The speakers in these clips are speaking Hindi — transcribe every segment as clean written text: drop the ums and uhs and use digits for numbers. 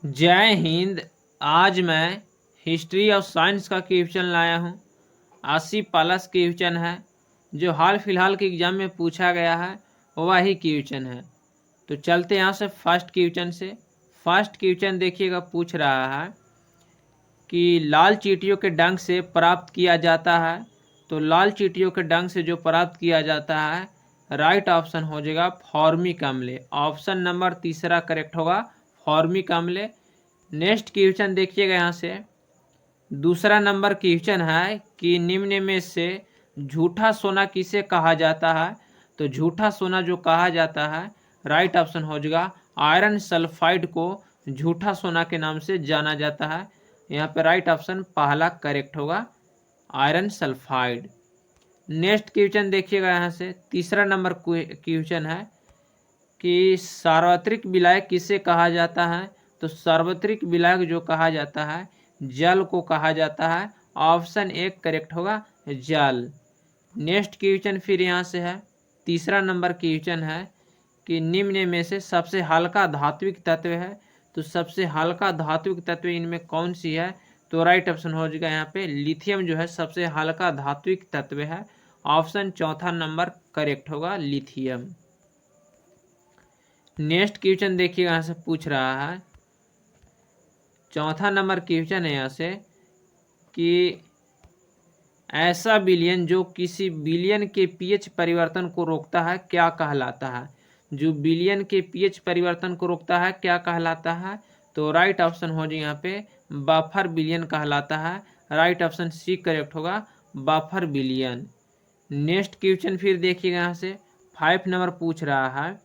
जय हिंद। आज मैं हिस्ट्री ऑफ साइंस का क्वेश्चन लाया हूँ। 80+ क्वेश्चन है जो हाल फिलहाल के एग्जाम में पूछा गया है, वही क्वेश्चन है। तो चलते यहाँ से फर्स्ट क्वेश्चन से। फर्स्ट क्वेश्चन देखिएगा, पूछ रहा है कि लाल चींटियों के डंक से प्राप्त किया जाता है। तो लाल चींटियों के डंक से जो प्राप्त किया जाता है, राइट ऑप्शन हो जाएगा फॉर्मिक अम्ल। ऑप्शन नंबर तीसरा करेक्ट होगा, फॉर्मिक अम्ल। नेक्स्ट क्वेश्चन देखिएगा यहाँ से। दूसरा नंबर क्वेश्चन है कि निम्न में से झूठा सोना किसे कहा जाता है। तो झूठा सोना जो कहा जाता है, राइट ऑप्शन हो जाएगा आयरन सल्फाइड को झूठा सोना के नाम से जाना जाता है। यहाँ पे राइट ऑप्शन पहला करेक्ट होगा, आयरन सल्फाइड। नेक्स्ट क्वेश्चन देखिएगा यहाँ से। तीसरा नंबर क्वेश्चन है कि सार्वत्रिक विलायक किसे कहा जाता है। तो सार्वत्रिक विलायक जो कहा जाता है, जल को कहा जाता है। ऑप्शन एक करेक्ट होगा, जल। नेक्स्ट क्वेश्चन फिर यहाँ से है। तीसरा नंबर क्वेश्चन है कि निम्न में से सबसे हल्का धात्विक तत्व है। तो सबसे हल्का धात्विक तत्व इनमें कौन सी है। तो राइट ऑप्शन हो जाएगा यहाँ पे लिथियम जो है सबसे हल्का धात्विक तत्व है। ऑप्शन चौथा नंबर करेक्ट होगा, लिथियम। नेक्स्ट क्वेश्चन देखिएगा, यहाँ से पूछ रहा है, चौथा नंबर क्वेश्चन है यहाँ से कि ऐसा विलयन जो किसी विलयन के पीएच परिवर्तन को रोकता है क्या कहलाता है। जो विलयन के पीएच परिवर्तन को रोकता है क्या कहलाता है। तो राइट ऑप्शन हो जाए यहाँ पे बफर विलयन कहलाता है। राइट ऑप्शन सी करेक्ट होगा, बफर विलयन। नेक्स्ट क्वेश्चन फिर देखिएगा यहाँ से। 5 नंबर पूछ रहा है।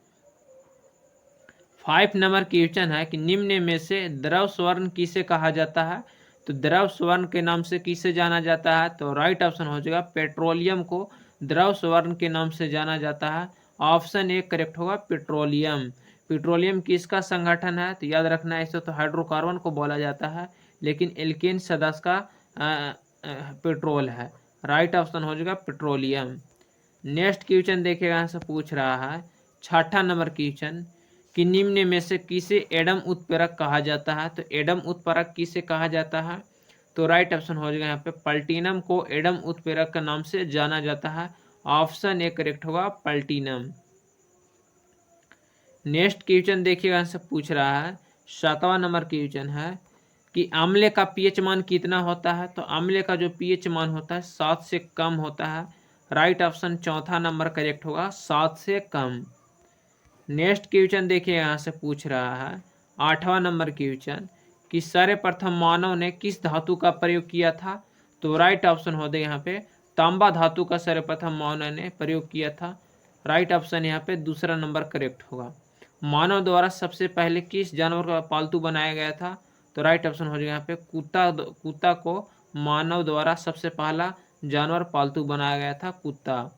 5 नंबर क्वेश्चन है कि निम्न में से द्रव स्वर्ण किसे कहा जाता है। तो द्रव स्वर्ण के नाम से किसे जाना जाता है। तो राइट ऑप्शन हो जाएगा पेट्रोलियम को द्रव स्वर्ण के नाम से जाना जाता है। ऑप्शन एक करेक्ट होगा, पेट्रोलियम। पेट्रोलियम किसका संगठन है। तो याद रखना है, इसे तो हाइड्रोकार्बन को बोला जाता है, लेकिन एल्केन सदस्य का पेट्रोल है। राइट ऑप्शन हो जाएगा पेट्रोलियम। नेक्स्ट क्वेश्चन देखिएगा, यहाँ से पूछ रहा है छठा नंबर क्वेश्चन कि निम्न में से किसे एडम उत्प्रेरक कहा जाता है। तो एडम उत्प्रेरक किसे कहा जाता है। तो राइट ऑप्शन हो जाएगा यहाँ पे प्लैटिनम को एडम उत्प्रेरक का नाम से जाना जाता है। ऑप्शन ए करेक्ट होगा, प्लैटिनम। नेक्स्ट क्वेश्चन देखिएगा, यहाँ से पूछ रहा है 7वां नंबर क्वेश्चन है कि अम्ल का पीएच मान कितना होता है। तो अम्ल का जो पीएच मान होता है 7 से कम होता है। राइट ऑप्शन चौथा नंबर करेक्ट होगा, 7 से कम। नेक्स्ट क्वेश्चन देखिए, यहाँ से पूछ रहा है 8वां नंबर क्वेश्चन कि सर्वप्रथम मानव ने किस धातु का प्रयोग किया था। तो राइट ऑप्शन हो गया यहाँ पे तांबा धातु का सर्वप्रथम मानव ने प्रयोग किया था। राइट ऑप्शन यहाँ पे दूसरा नंबर करेक्ट होगा। मानव द्वारा सबसे पहले किस जानवर का पालतू बनाया गया था। तो राइट ऑप्शन हो जाएगा यहाँ पे कुत्ता को मानव द्वारा सबसे पहला जानवर पालतू बनाया गया था, कुत्ता।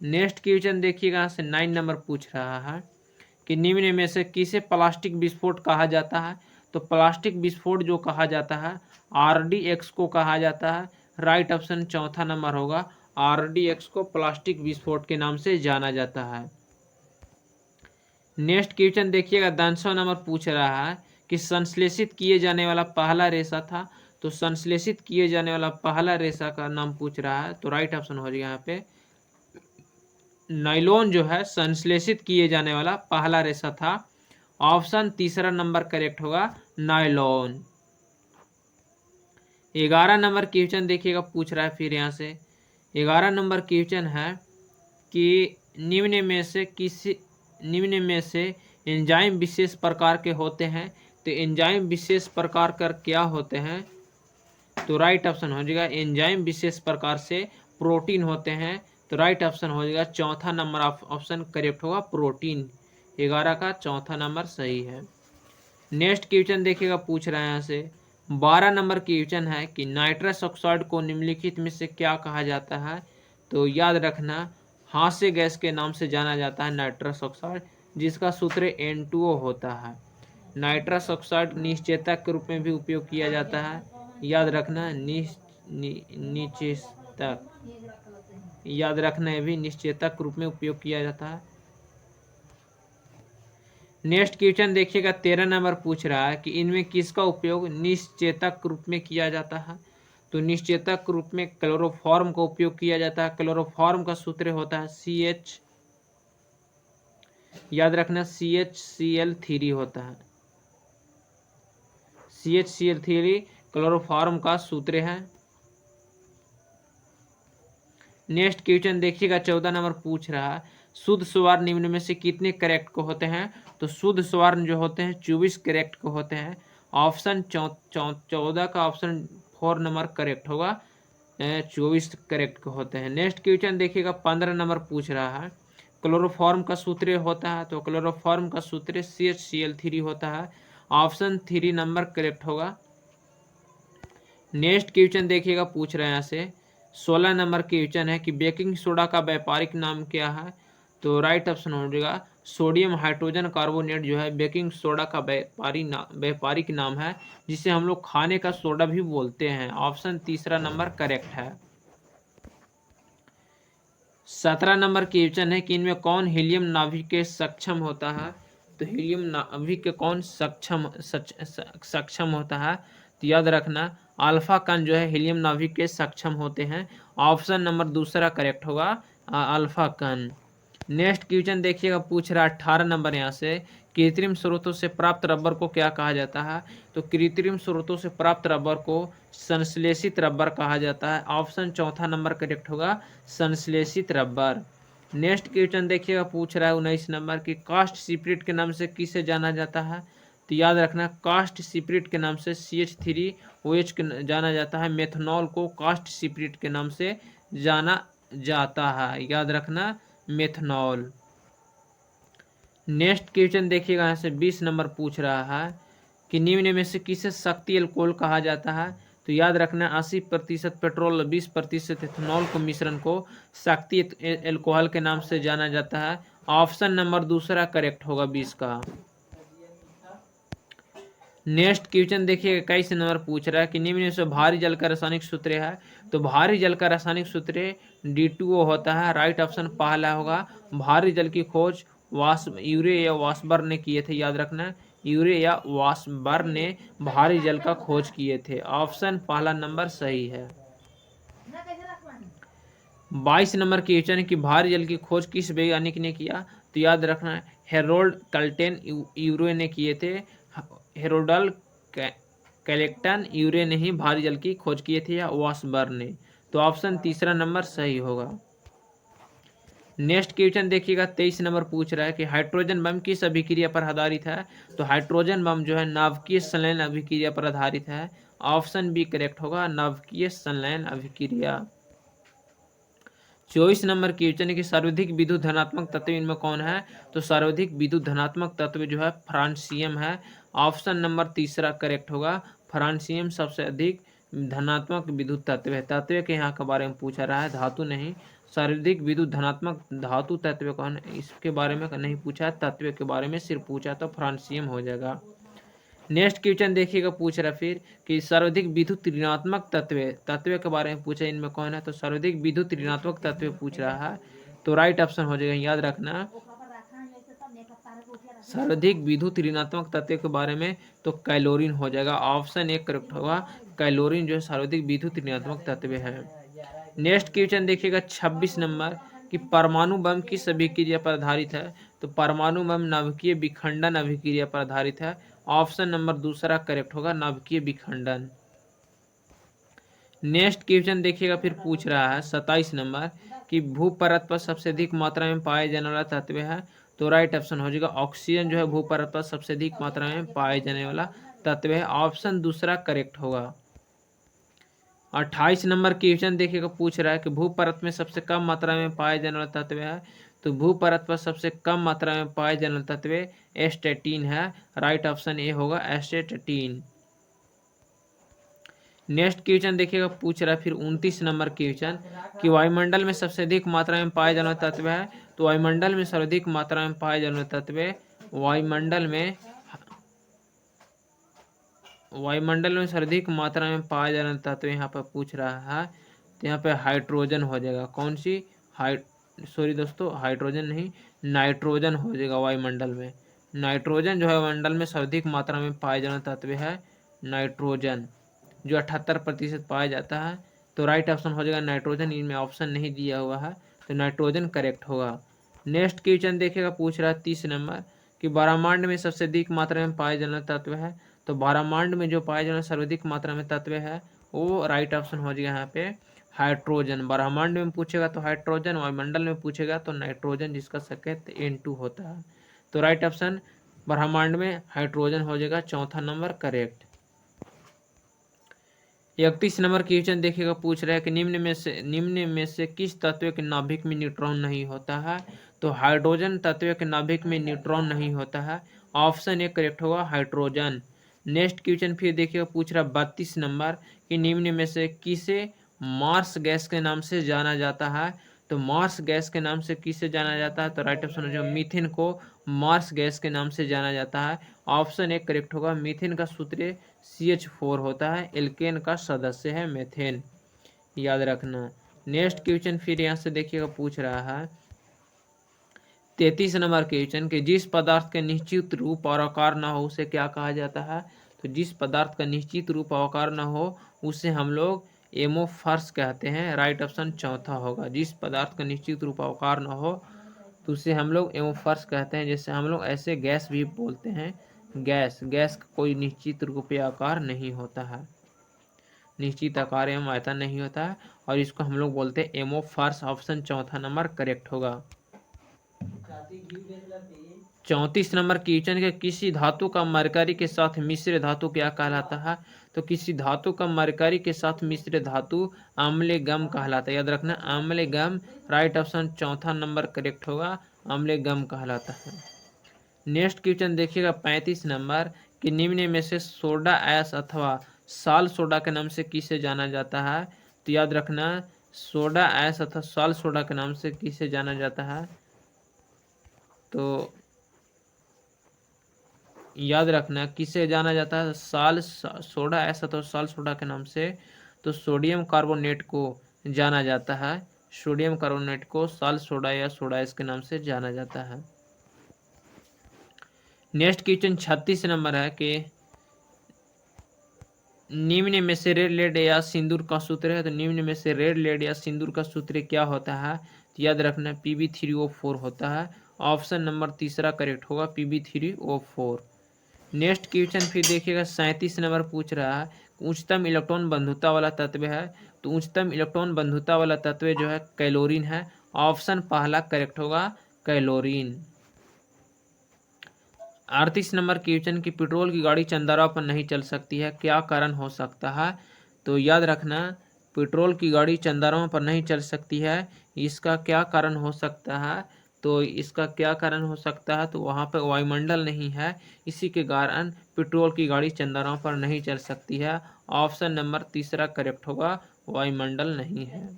नेक्स्ट क्वेश्चन देखिएगा, यहाँ से 9 नंबर पूछ रहा है कि निम्न में से किसे प्लास्टिक विस्फोट कहा जाता है। तो प्लास्टिक विस्फोट जो कहा जाता है RDX को कहा जाता है। राइट ऑप्शन चौथा नंबर होगा, RDX को प्लास्टिक विस्फोट के नाम से जाना जाता है। नेक्स्ट क्वेश्चन देखिएगा, 10वां नंबर पूछ रहा है कि संश्लेषित किए जाने वाला पहला रेशा था। तो संश्लेषित किए जाने वाला पहला रेशा का नाम पूछ रहा है। तो राइट ऑप्शन हो जाएगा यहाँ पे नाइलॉन जो है संश्लेषित किए जाने वाला पहला रेशा था। ऑप्शन तीसरा नंबर करेक्ट होगा, नाइलॉन। 11 नंबर क्वेश्चन देखिएगा, पूछ रहा है फिर यहाँ से 11 नंबर क्वेश्चन है कि निम्न में से एंजाइम विशेष प्रकार के होते हैं। तो एंजाइम विशेष प्रकार कर क्या होते हैं। तो राइट ऑप्शन हो जाएगा एंजाइम विशेष प्रकार से प्रोटीन होते हैं। तो राइट ऑप्शन हो जाएगा चौथा नंबर ऑप्शन करेक्ट होगा, प्रोटीन। 11 का चौथा नंबर सही है। नेक्स्ट क्वेश्चन देखिएगा, पूछ रहे हैं यहाँ से 12 नंबर क्वेश्चन है कि नाइट्रस ऑक्साइड को निम्नलिखित में से क्या कहा जाता है। तो याद रखना, हास्य गैस के नाम से जाना जाता है नाइट्रस ऑक्साइड, जिसका सूत्र N2O होता है। नाइट्रस ऑक्साइड निश्चेतक के रूप में भी उपयोग किया जाता है। याद रखना निश्चेतक, याद रखना ये भी निश्चेतक रूप में उपयोग किया जाता है। नेक्स्ट क्वेश्चन देखिएगा 13 नंबर पूछ रहा है कि इनमें किसका उपयोग निश्चेतक रूप में किया जाता है। तो निश्चेतक रूप में क्लोरोफॉर्म का उपयोग किया जाता है। क्लोरोफॉर्म का सूत्र होता है CH, याद रखना CHCl3 होता है। CHCl3 क्लोरोफॉर्म का सूत्र है। नेक्स्ट क्वेश्चन देखिएगा 14 नंबर पूछ रहा है शुद्ध स्वर निम्न में से कितने करेक्ट को होते हैं। तो शुद्ध स्वर जो होते हैं 24 करेक्ट को होते हैं। ऑप्शन 14 का ऑप्शन 4 नंबर करेक्ट होगा, 24 करेक्ट को होते हैं। नेक्स्ट क्वेश्चन देखिएगा 15 नंबर पूछ रहा है क्लोरोफॉर्म का सूत्र होता है। तो क्लोरोफॉर्म का सूत्र CHCl3 होता है। ऑप्शन 3 नंबर करेक्ट होगा। नेक्स्ट क्वेश्चन देखिएगा पूछ रहे हैं यहाँ से 16 नंबर क्वेश्चन है कि बेकिंग सोडा का व्यापारिक नाम क्या है। तो राइट ऑप्शन हो जाएगा सोडियम हाइड्रोजन कार्बोनेट जो है बेकिंग सोडा का व्यापारिक नाम है, जिसे हम लोग खाने का सोडा भी बोलते हैं। ऑप्शन तीसरा नंबर करेक्ट है। 17 नंबर क्वेश्चन है कि इनमें कौन हीलियम नाभिक के सक्षम होता है। तो हीलियम नाभिक के कौन सक्षम होता है। तो याद रखना अल्फा कण जो है हीलियम नाभिक के सक्षम होते हैं। ऑप्शन नंबर दूसरा करेक्ट होगा, अल्फा कण। नेक्स्ट क्वेश्चन देखिएगा पूछ रहा है 18 नंबर यहाँ से कृत्रिम स्रोतों से प्राप्त रबर को क्या कहा जाता है। तो कृत्रिम स्रोतों से प्राप्त रबर को संश्लेषित रबर कहा जाता है। ऑप्शन चौथा नंबर करेक्ट होगा, संश्लेषित रबर। नेक्स्ट क्वेश्चन देखिएगा पूछ रहा है 19 नंबर की कास्ट सिपरेट के नाम से किसे जाना जाता है। तो याद रखना कास्ट सिपरेट के नाम से CH3OH के जाना जाता है। मेथनॉल को कास्ट सिपरेट के नाम से जाना जाता है, याद रखना मेथनॉल। नेक्स्ट क्वेश्चन देखिएगा यहाँ से 20 नंबर पूछ रहा है कि निम्न में से किसे शक्ति एल्कोहल कहा जाता है। तो याद रखना 80% पेट्रोल 20% एथेनॉल को मिश्रण को शक्ति एल्कोहल के नाम से जाना जाता है। ऑप्शन नंबर दूसरा करेक्ट होगा 20 का। नेक्स्ट क्वेश्चन देखिए 21 नंबर पूछ रहा है कि निम्न में से भारी जल का रासायनिक सूत्र है। तो भारी जल का रासायनिक सूत्र D2O होता है। राइट ऑप्शन पहला होगा। भारी जल की खोज यूरे या वाशबर्न ने किए थे, याद रखना यूरे या वाशबर्न ने भारी जल का खोज किए थे। ऑप्शन पहला नंबर सही है। 22 नंबर क्वेश्चन है कि भारी जल की खोज किस वैज्ञानिक ने किया। तो याद रखना हेरोल्ड कल्टेन यूरे ने किए थे। हेरोल्ड कैलेक्टन यूरे ने ही भारी जल की खोज किए थे या वाशबर्न ने। तो ऑप्शन तीसरा नंबर सही होगा। नेक्स्ट क्वेश्चन देखिएगा 23 नंबर पूछ रहा है कि हाइड्रोजन बम किस अभिक्रिया पर आधारित है। तो हाइड्रोजन बम जो है नाभिकीय संलयन अभिक्रिया पर आधारित है। ऑप्शन बी करेक्ट होगा, नाभिकीय संलयन अभिक्रिया। 24 नंबर क्वेश्चन है कि सर्वाधिक विद्युत धनात्मक तत्व इनमें कौन है। तो सर्वाधिक विद्युत धनात्मक तत्व जो है फ्रांसियम है। ऑप्शन नंबर तीसरा करेक्ट होगा, फ्रांसियम सबसे अधिक धनात्मक विद्युत तत्व है। तत्व के यहाँ के बारे में पूछा रहा है, धातु नहीं। सर्वाधिक विद्युत धनात्मक धातु तत्व कौन है इसके बारे में नहीं पूछा, तत्व के बारे में सिर्फ पूछा, तो फ्रांसियम हो जाएगा। नेक्स्ट क्वेश्चन देखिएगा पूछ रहा फिर कि सर्वाधिक विद्युत ऋणात्मक तत्व के बारे में पूछा, इनमें कौन है। तो सर्वाधिक विद्युत ऋणात्मक तत्व पूछ रहा है। तो राइट ऑप्शन हो जाएगा, याद रखना सर्वाधिक विद्युत ऋणात्मक तत्व के बारे में तो कैलोरीन हो जाएगा। ऑप्शन एक करेक्ट होगा, कैलोरीन जो है सर्वाधिक विद्युत ऋणात्मक तत्व है। नेक्स्ट क्वेश्चन देखिएगा 26 नंबर कि परमाणु बम किस अभिक्रिया पर आधारित है। तो परमाणु बम नाभिकीय विखंडन अभिक्रिया पर आधारित है। ऑप्शन नंबर दूसरा करेक्ट होगा, नाभिकीय विखंडन। नेक्स्ट क्वेश्चन देखिएगा फिर पूछ रहा है 27 नंबर कि भूपरत पर सबसे अधिक मात्रा में पाए जाने वाला तत्व है। तो राइट ऑप्शन हो जाएगा ऑक्सीजन जो है भूपरत पर सबसे अधिक मात्रा में पाए जाने वाला तत्व है। ऑप्शन दूसरा करेक्ट होगा। 28 नंबर क्वेश्चन देखिएगा पूछ रहा है कि भूपरत में सबसे कम मात्रा में पाए जाने वाला तत्व है। तो भूपरत पर सबसे कम मात्रा में पाए जाने वाला तत्व एस्टेटिन है। राइट ऑप्शन ए होगा, एस्टेटिन। नेक्स्ट क्वेश्चन देखिएगा पूछ रहा है फिर 29 नंबर क्वेश्चन कि वायुमंडल में सबसे अधिक मात्रा में पाए जाने वाला तत्व है। तो वायुमंडल में सर्वाधिक मात्रा में पाए जाने वाला तत्व वायुमंडल में सर्वाधिक मात्रा में पाया जाने वाला तत्व यहाँ पर पूछ रहा है। तो यहाँ पे हाइड्रोजन हो जाएगा। कौन सी सॉरी दोस्तों, हाइड्रोजन नहीं, नाइट्रोजन हो जाएगा वायुमंडल में। नाइट्रोजन जो है मंडल में सर्वाधिक मात्रा में पाए जाने तत्व है नाइट्रोजन, जो 78% पाया जाता है। तो राइट ऑप्शन हो जाएगा नाइट्रोजन। इनमें ऑप्शन नहीं दिया हुआ है तो नाइट्रोजन करेक्ट होगा। नेक्स्ट क्वेश्चन देखिएगा, पूछ रहा है 30 नंबर कि ब्रह्मांड में सबसे अधिक मात्रा में पाए जाने तत्व है। तो ब्रह्मांड में जो पाए जाने सर्वाधिक मात्रा में तत्व है वो राइट ऑप्शन हो जाएगा यहाँ पे हाइड्रोजन। ब्रह्मांड में पूछेगा तो हाइड्रोजन, वायुमंडल में पूछेगा तो नाइट्रोजन, जिसका संकेत N2 होता है। तो राइट ऑप्शन ब्रह्मांड में हाइड्रोजन हो जाएगा, चौथा नंबर करेक्ट। 31 नंबर क्वेश्चन देखिएगा, पूछ रहा है कि निम्न में से किस तत्व के नाभिक में न्यूट्रॉन नहीं होता है। तो हाइड्रोजन तत्व के नाभिक में न्यूट्रॉन नहीं होता है, ऑप्शन ए करेक्ट होगा हाइड्रोजन। नेक्स्ट क्वेश्चन फिर देखिएगा, पूछ रहा 32 नंबर कि निम्न में से किसे मार्स गैस के नाम से जाना जाता है। तो मार्स गैस के नाम से किसे जाना जाता है। तो राइट ऑप्शन हो जाएगा मीथेन को मार्स गैस के नाम से जाना जाता है, ऑप्शन ए करेक्ट होगा। मीथेन का सूत्र CH4 होता है, एल्केन का सदस्य है मेथेन, याद रखना। नेक्स्ट क्वेश्चन फिर यहाँ से देखिएगा, पूछ रहा है 33 नंबर क्वेश्चन कि जिस पदार्थ का निश्चित रूप और आकार न हो उसे क्या कहा जाता है। तो जिस पदार्थ का निश्चित रूप और आकार न हो उसे हम लोग एमोफर्स कहते हैं, राइट ऑप्शन चौथा होगा। जिस पदार्थ का निश्चित रूप और आकार न हो तो उसे हम लोग एमोफर्स कहते हैं। जैसे हम लोग ऐसे गैस भी बोलते हैं, गैस का कोई निश्चित रूप या आकार नहीं होता है, निश्चित आकार एवं आयतन नहीं होता है, और इसको हम लोग बोलते हैं एमोफर्स, ऑप्शन चौथा नंबर करेक्ट होगा। 34 नंबर क्वेश्चन के किसी धातु का मरकरी के साथ मिश्र धातु क्या कहलाता है। तो किसी धातु का मरकरी के साथ मिश्र धातु आम्ल गम कहलाता है, याद रखना आम्ल गम, राइट ऑप्शन चौथा नंबर करेक्ट होगा, आम्ल गम कहलाता है। नेक्स्ट क्वेश्चन देखिएगा 35 नंबर कि निम्न में से सोडा ऐश अथवा साल सोडा के नाम से किसे जाना जाता है। तो याद रखना सोडा ऐश अथवा साल सोडा के नाम से किसे जाना जाता है। तो याद रखना किसे जाना जाता है साल सोडा ऐश अथवा साल सोडा के नाम से। तो सोडियम कार्बोनेट को जाना जाता है, सोडियम कार्बोनेट को साल सोडा या सोडा ऐश के नाम से जाना जाता है। नेक्स्ट क्वेश्चन 36 नंबर है कि निम्न में से रेड लेड या सिंदूर का सूत्र है। तो निम्न में से रेड लेड या सिंदूर का सूत्र क्या होता है। तो याद रखना Pb3O4 होता है, ऑप्शन नंबर तीसरा करेक्ट होगा, Pb3O4। नेक्स्ट क्वेश्चन फिर देखिएगा 37 नंबर पूछ रहा है उच्चतम इलेक्ट्रॉन बंधुता वाला तत्व है। तो उच्चतम इलेक्ट्रॉन बंधुता वाला तत्व जो है कैलोरीन है, ऑप्शन पहला करेक्ट होगा कैलोरीन। 38 नंबर क्वेश्चन की पेट्रोल की गाड़ी चंद्रमा पर नहीं चल सकती है, क्या कारण हो सकता है। तो याद रखना पेट्रोल की गाड़ी चंद्रमा पर नहीं चल सकती है, इसका क्या कारण हो सकता है। तो इसका क्या कारण हो सकता है, तो वहाँ पर वायुमंडल नहीं है, इसी के कारण पेट्रोल की गाड़ी चंद्रमा पर नहीं चल सकती है, ऑप्शन नंबर तीसरा करेक्ट होगा, वायुमंडल नहीं है।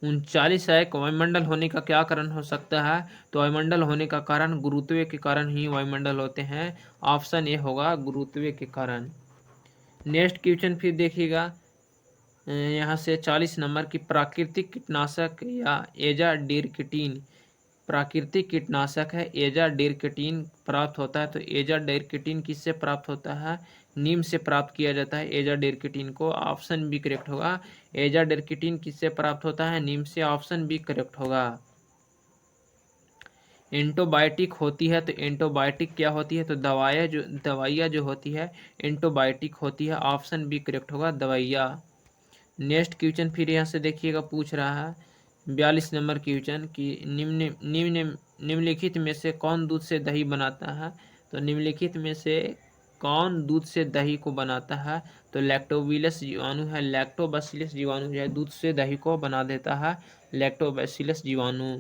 39 है वायुमंडल होने का क्या कारण हो सकता है। तो वायुमंडल होने का कारण गुरुत्व के कारण ही वायुमंडल होते हैं, ऑप्शन ए होगा गुरुत्व के कारण। नेक्स्ट क्वेश्चन फिर देखिएगा यहाँ से 40 नंबर की प्राकृतिक कीटनाशक या एजाडिरकेटिन, प्राकृतिक कीटनाशक है एजाडिरकेटिन प्राप्त होता है। तो एजाडिरकेटिन किससे प्राप्त होता है, नीम से प्राप्त किया जाता है एजाडिरकेटिन को, ऑप्शन बी करेक्ट होगा। एजाडिरकेटिन किससे प्राप्त होता है, नीम से, ऑप्शन बी करेक्ट होगा। एंटीबायोटिक होती है, तो एंटीबायोटिक क्या होती है, तो दवाइयाँ जो होती है एंटीबायोटिक होती है, ऑप्शन बी करेक्ट होगा दवाइयाँ। नेक्स्ट क्वेश्चन फिर यहाँ से देखिएगा पूछ रहा है 42 नंबर क्वेश्चन कि निम्नलिखित में से कौन दूध से दही बनाता है। तो निम्नलिखित में से कौन दूध से दही को बनाता है। तो लैक्टोबैसिलस जीवाणु है, लैक्टोबैसिलस जीवाणु जो है दूध से दही को बना देता है, लैक्टोबैसिलस जीवाणु।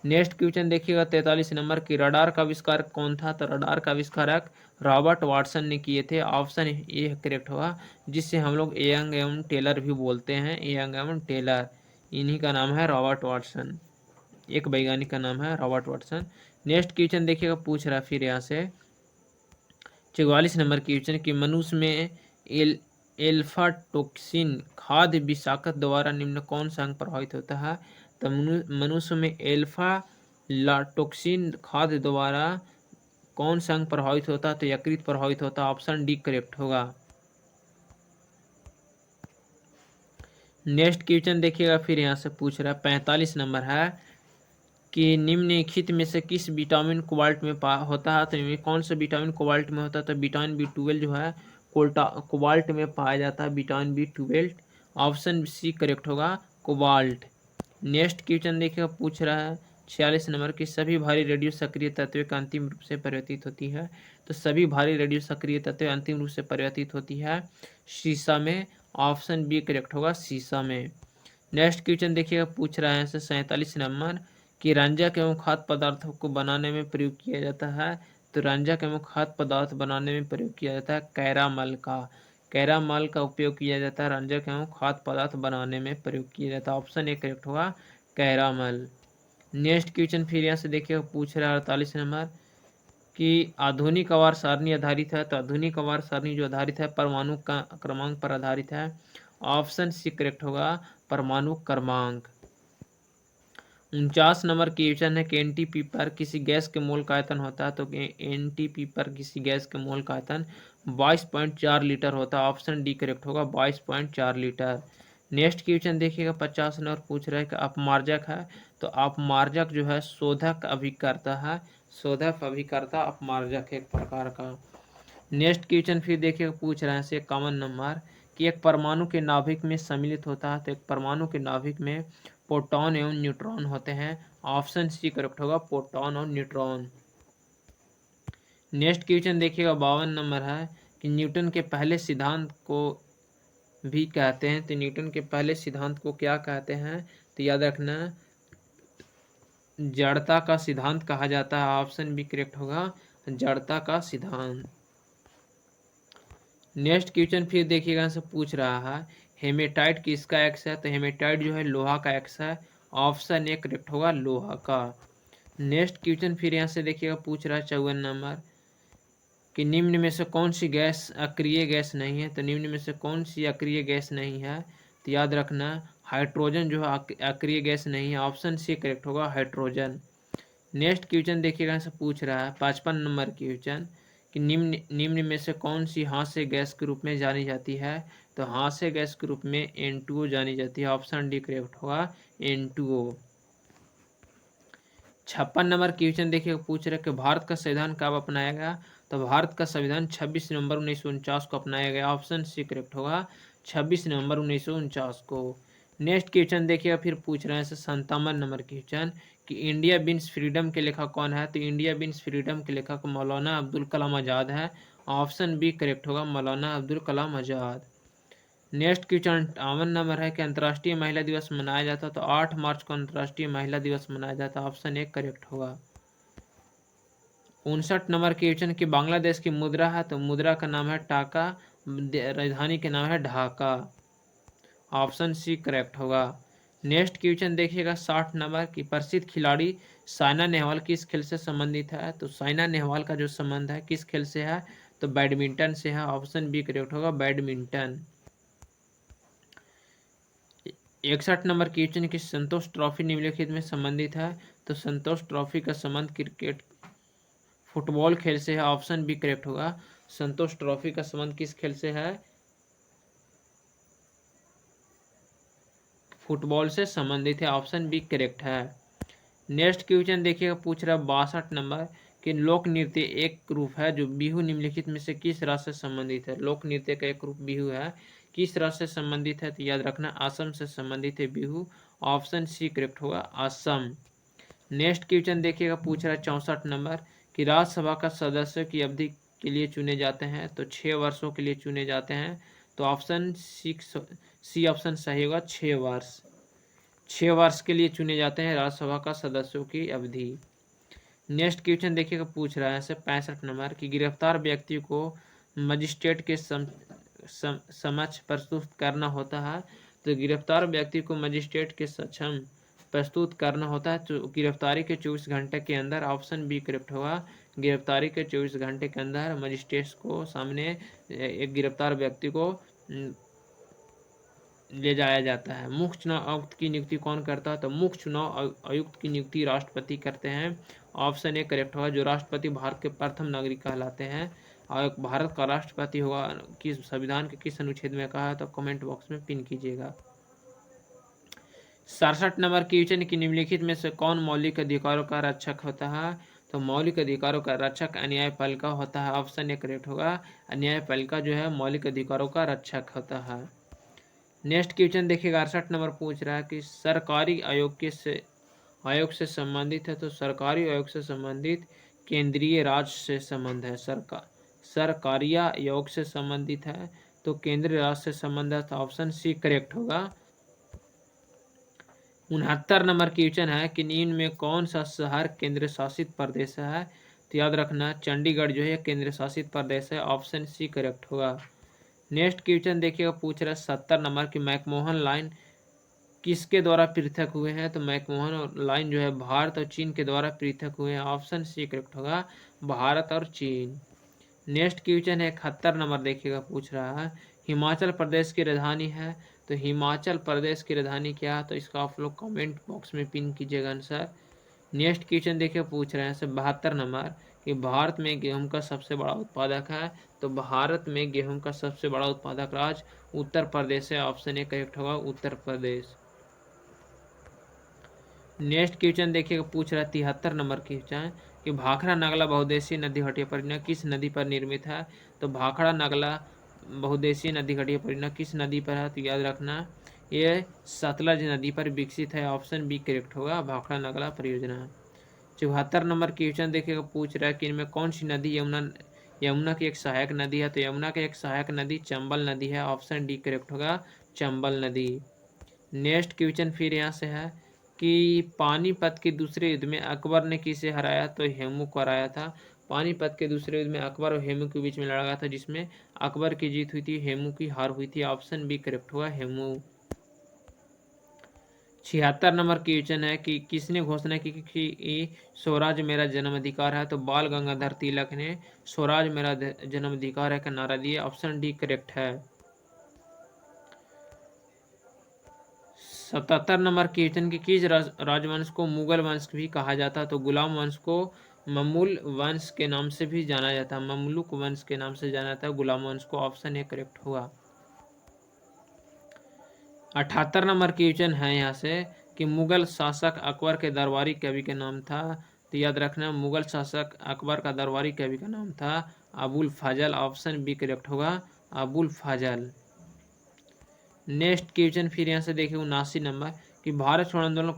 नेक्स्ट क्वेश्चन देखिएगा 43 नंबर की रडार का आविष्कार कौन था। तो रडार का आविष्कारक रॉबर्ट वाटसन ने किए थे, ऑप्शन ए करेक्ट होगा, जिससे हम लोग यंग एवं टेलर भी बोलते हैं, यंग एवं टेलर, इन्हीं का नाम है रॉबर्ट वाटसन, एक वैज्ञानिक का नाम है रॉबर्ट वाटसन। नेक्स्ट क्वेश्चन देखिएगा पूछ रहा है फिर यहाँ से 44 नंबर क्वेश्चन कि मनुष्य में एल्फा टॉक्सिन खाद्य विषाक्त द्वारा निम्न कौन सा अंग प्रभावित होता है। तो मनुष्य में एल्फा टॉक्सिन खाद्य द्वारा कौन सा अंग प्रभावित होता है? तो यकृत प्रभावित होता है। ऑप्शन डी करेक्ट होगा। नेक्स्ट क्वेश्चन देखिएगा, फिर यहाँ से पूछ रहा है 45 नंबर है कि निम्नलिखित में से किस विटामिन कोबाल्ट में होता है? तो इनमें कौन सा विटामिन कोबाल्ट में होता है? तो विटामिन B12 जो है कोबाल्ट में पाया जाता है, vitamin B12। Option C correct होगा, कोबाल्ट। नेक्स्ट क्वेश्चन देखिए पूछ रहा है 46 नंबर की सभी भारी रेडियो सक्रिय तत्वों का अंतिम रूप से परिवर्तित होती है? तो सभी भारी रेडियो सक्रिय तत्व अंतिम रूप से परिवर्तित होती है शीशा में। ऑप्शन बी करेक्ट होगा, शीशा में। नेक्स्ट क्वेश्चन देखिएगा पूछ रहा है 47 नंबर कि रंजक एवं खाद्य पदार्थों को बनाने में प्रयोग किया जाता है? तो रंजक एवं खाद्य पदार्थ बनाने में प्रयोग किया जाता है कैरामल का। कैरामल का उपयोग किया जाता है रंजक एवं खाद्य पदार्थ बनाने में प्रयोग किया जाता है। ऑप्शन ए करेक्ट होगा, कैरामल। नेक्स्ट क्वेश्चन फिर यहाँ से देखिएगा पूछ रहा है 48 नंबर कि आधुनिक आवार सारणी आधारित है? तो आधुनिक आवार सारणी जो आधारित है परमाणु का क्रमांक पर आधारित है। ऑप्शन सी करेक्ट होगा, परमाणु क्रमांक। 49 नंबर क्वेश्चन है कि एनटीपी पर किसी गैस के मोल का आयतन होता है? तो एनटीपी पर किसी गैस के मोल का आयतन 22.4 लीटर होता है। ऑप्शन डी करेक्ट होगा, 22.4 लीटर। नेक्स्ट क्वेश्चन देखिएगा 50 नंबर पूछ रहा है कि अपमार्जक है? तो अपमार्जक जो है शोधक अभिकर्ता है, शोधक अभिकर्ता अपमार्जक है एक प्रकार का। नेक्स्ट क्वेश्चन फिर देखिएगा पूछ रहे हैं 51 नंबर कि एक परमाणु के नाभिक में सम्मिलित होता है? तो एक परमाणु के नाभिक में प्रोटॉन एवं न्यूट्रॉन होते हैं। ऑप्शन सी करेक्ट होगा, प्रोटॉन और न्यूट्रॉन। नेक्स्ट क्वेश्चन देखिएगा 52 नंबर है कि न्यूटन के पहले सिद्धांत को भी कहते हैं? तो न्यूटन के पहले सिद्धांत को क्या कहते हैं? तो याद रखना, जड़ता का सिद्धांत कहा जाता है। ऑप्शन बी करेक्ट होगा, जड़ता का सिद्धांत। नेक्स्ट क्वेश्चन फिर देखिएगा से पूछ रहा है हेमेटाइट किसका एक्स है? तो हेमेटाइट जो है लोहा का एक्स है। ऑप्शन ए करेक्ट होगा, लोहा का। नेक्स्ट क्वेश्चन फिर यहाँ से देखिएगा पूछ रहा है 54 नंबर कि निम्न में से कौन सी गैस अक्रिय गैस नहीं है? तो निम्न में से कौन सी अक्रिय गैस नहीं है? तो याद रखना हाइड्रोजन जो है अक्रिय गैस नहीं है। ऑप्शन सी करेक्ट होगा, हाइड्रोजन। नेक्स्ट क्वेश्चन देखिएगा से पूछ रहा है 55 नंबर क्वेश्चन कि निम्न में से कौन सी हास्य गैस के रूप में जानी जाती है? तो हास्य गैस के रूप में N2O जानी जाती है। ऑप्शन डी करेक्ट होगा, N2O। 56 नंबर क्वेश्चन देखिए पूछ रहे कि भारत का संविधान कब अपनाया गया? तो भारत का संविधान 26 नवंबर 1949 को अपनाया गया। ऑप्शन सी करेक्ट होगा, 26 नवंबर 1949 को। नेक्स्ट क्वेश्चन देखिएगा फिर पूछ रहे हैं 57 नंबर क्वेश्चन कि इंडिया बीन्स फ्रीडम के लेखक कौन है? तो इंडिया बीन्स फ्रीडम के लेखक मौलाना अब्दुल कलाम आज़ाद है। ऑप्शन बी करेक्ट होगा, मौलाना Abdul Kalam Azad. Next question 58 number है कि अंतर्राष्ट्रीय महिला दिवस मनाया जाता है? तो 8 मार्च को अंतर्राष्ट्रीय महिला दिवस मनाया जाता है। ऑप्शन ए करेक्ट होगा। 59 नंबर क्वेश्चन कि बांग्लादेश की मुद्रा है? तो मुद्रा का नाम है टाका, राजधानी के नाम है ढाका। ऑप्शन सी करेक्ट होगा। नेक्स्ट क्वेश्चन देखिएगा 60 नंबर की प्रसिद्ध खिलाड़ी साइना नेहवाल किस खेल से संबंधित है? तो साइना नेहवाल का जो संबंध है किस खेल से है? तो बैडमिंटन से है। ऑप्शन बी करेक्ट होगा, बैडमिंटन। 61 नंबर क्वेश्चन की संतोष ट्रॉफी निम्नलिखित में संबंधित है? तो संतोष ट्रॉफी का संबंध क्रिकेट फुटबॉल खेल से है। ऑप्शन बी करेक्ट होगा, संतोष ट्रॉफी का संबंध किस खेल से है? फुटबॉल से संबंधित है। ऑप्शन बी करेक्ट है। नेक्स्ट क्वेश्चन देखिएगा पूछ रहा है 62 नंबर कि लोक नृत्य एक रूप है जो बिहू निम्नलिखित में से किस राज्य से संबंधित है? लोक नृत्य का एक रूप बिहू है, किस राज्य से संबंधित है? तो याद रखना असम से संबंधित है बिहू। ऑप्शन सी करेक्ट होगा, असम। नेक्स्ट क्वेश्चन देखिएगा पूछ रहा है 64 नंबर कि राज्यसभा का सदस्य की अवधि के लिए चुने जाते हैं? तो 6 वर्षों के लिए चुने जाते हैं। तो ऑप्शन सी ऑप्शन सही होगा, 6 वर्ष। 6 वर्ष के लिए चुने जाते हैं राज्यसभा का सदस्यों की अवधि। नेक्स्ट क्वेश्चन देखिएगा पूछ रहा है 65 नंबर कि गिरफ्तार व्यक्ति को मजिस्ट्रेट के समक्ष प्रस्तुत करना होता है? तो गिरफ्तार व्यक्ति को मजिस्ट्रेट के सक्षम प्रस्तुत करना होता है तो गिरफ्तारी के 24 घंटे के अंदर। ऑप्शन बी करेक्ट होगा, गिरफ्तारी के 24 घंटे के अंदर मजिस्ट्रेट को सामने एक गिरफ्तार व्यक्ति को ले जाया जाता है। मुख्य चुनाव आयुक्त की नियुक्ति कौन करता है? तो मुख्य चुनाव आयुक्त की नियुक्ति राष्ट्रपति करते हैं। ऑप्शन ए करेक्ट होगा। जो राष्ट्रपति भारत के प्रथम नागरिक कहलाते हैं। और भारत का राष्ट्रपति होगा किस संविधान के किस अनुच्छेद में कहा है? तो कमेंट बॉक्स में पिन कीजिएगा। 67 नंबर क्वेश्चन की निम्नलिखित में से कौन मौलिक अधिकारों का रक्षक होता है? तो मौलिक अधिकारों का रक्षक न्यायपालिका होता है। ऑप्शन ए करेक्ट होगा। न्यायपालिका जो है मौलिक अधिकारों का रक्षक होता है। नेक्स्ट क्वेश्चन देखिएगा 68 नंबर पूछ रहा है कि सरकारी आयोग से संबंधित है। तो सरकारी आयोग से संबंधित केंद्रीय राज्य से संबंध है। सरकारी आयोग से संबंधित है तो केंद्रीय राज्य से संबंध है। तो ऑप्शन सी करेक्ट होगा। 69 नंबर क्वेश्चन है कि निम्न में कौन सा शहर केंद्र शासित प्रदेश है? तो याद रखना चंडीगढ़ जो है केंद्र शासित प्रदेश है। ऑप्शन सी करेक्ट होगा। नेक्स्ट क्वेश्चन देखिएगा पूछ रहा है 70 नंबर की मैकमोहन लाइन किसके द्वारा पृथक हुए हैं? तो मैकमोहन लाइन जो है भारत और चीन के द्वारा पृथक हुए हैं। ऑप्शन सी करेक्ट होगा। भारत और चीन। नेक्स्ट क्वेश्चन है 71 नंबर देखिएगा पूछ रहा है हिमाचल प्रदेश की राजधानी है। तो हिमाचल प्रदेश की राजधानी क्या है? तो इसका आप लोग कमेंट बॉक्स में पिन कीजिएगा आंसर। नेक्स्ट क्वेश्चन देखिए पूछ रहे हैं 72 नंबर कि भारत में गेहूं का सबसे बड़ा उत्पादक है। तो भारत में गेहूं का सबसे बड़ा उत्पादक राज्य उत्तर प्रदेश है। ऑप्शन ए करेक्ट होगा उत्तर प्रदेश। नेक्स्ट क्वेश्चन देखिएगा पूछ रहा है 73 नंबर क्वेश्चन कि भाखड़ा नगला बहुउद्देशीय नदी घाटीय परियोजना किस नदी पर निर्मित है? तो भाखड़ा नगला बहुउद्देशीय नदी घाटीय परियोजना किस नदी पर है? तो याद रखना ये सतलज नदी पर विकसित है। ऑप्शन बी करेक्ट होगा भाखड़ा नगला परियोजना। 74 नंबर क्वेश्चन देखिएगा पूछ रहा है कि इनमें कौन सी नदी यमुना की एक सहायक नदी है? तो यमुना की एक सहायक नदी चंबल नदी है। ऑप्शन डी करेक्ट होगा चंबल नदी। नेक्स्ट क्वेश्चन फिर यहाँ से है कि पानीपत के दूसरे युद्ध में अकबर ने किसे हराया? तो हेमू को हराया था। पानीपत के दूसरे युद्ध में अकबर और हेमू के बीच में लड़ा गया था जिसमें अकबर की जीत हुई थी हेमू की हार हुई थी। ऑप्शन बी करेक्ट हुआ हेमू। 76 नंबर क्वेश्चन है कि किसने घोषणा की कि स्वराज मेरा जन्म अधिकार है? तो बाल गंगाधर तिलक ने स्वराज मेरा जन्म अधिकार है का नारा दिया। ऑप्शन डी करेक्ट है। 77 नंबर क्वेश्चन की किस राजवंश को मुगल वंश भी कहा जाता है? तो गुलाम वंश को ममुल वंश के नाम से भी जाना जाता है। ममलुक वंश के नाम से जाना जाता है गुलाम वंश को। ऑप्शन ए करेक्ट होगा। 78 नंबर क्वेश्चन है यहाँ से कि मुगल शासक अकबर के दरबारी कवि का नाम था। तो याद रखना मुगल शासक अकबर का दरबारी कवि का नाम था अबुल फजल। ऑप्शन बी करेक्ट होगा अबुल फजल। नेक्स्ट क्वेश्चन फिर यहाँ से देखिए 79 नंबर कि भारत छोड़ो आंदोलन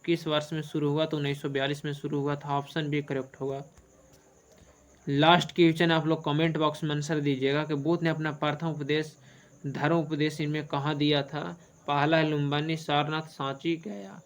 किस वर्ष में शुरू हुआ? तो 1942 में शुरू हुआ था। ऑप्शन बी करेक्ट होगा। लास्ट क्वेश्चन आप लोग कमेंट बॉक्स में आंसर दीजिएगा कि बुद्ध ने अपना प्रथम धर्म उपदेश इनमें कहाँ दिया था? पहला है लुम्बिनी, सारनाथ, सांची, गया।